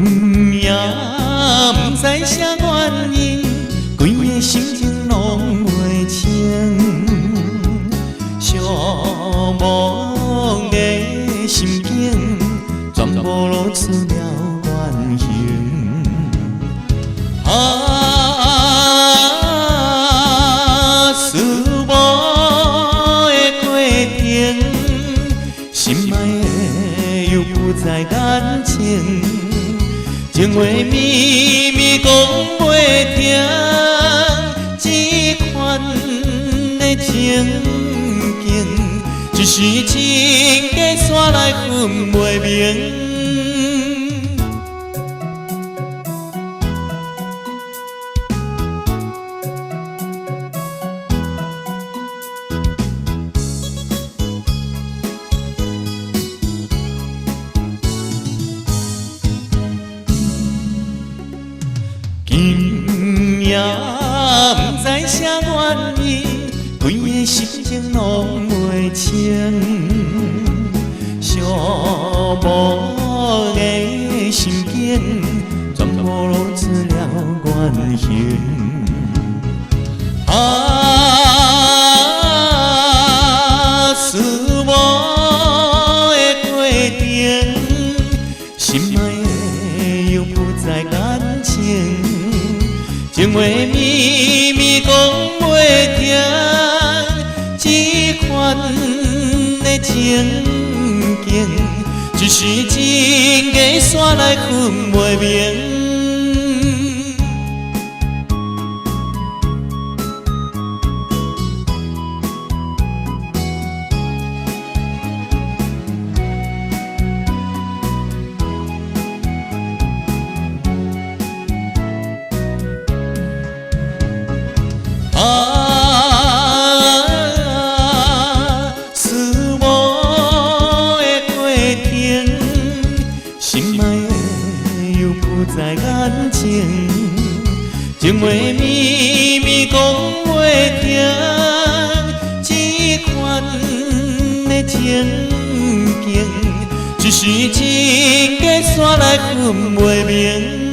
也不知啥原因，规个心情拢未清，寂寞的心境全部露出了原形。思慕的过程，心爱的又浮在眼前，情话绵绵讲未停，这款的情景，一时真假煞来分未明。今夜不知啥原因，规个心情拢未清，寂寞的心境全部露出了原形。思慕的过程，心爱的又浮在眼前。情话绵绵讲未停，这款的情景，一时真假煞来分未明。思慕的过程，心爱的又浮在眼前，情话绵绵讲未停，这款的情景，一时真假煞来分未明。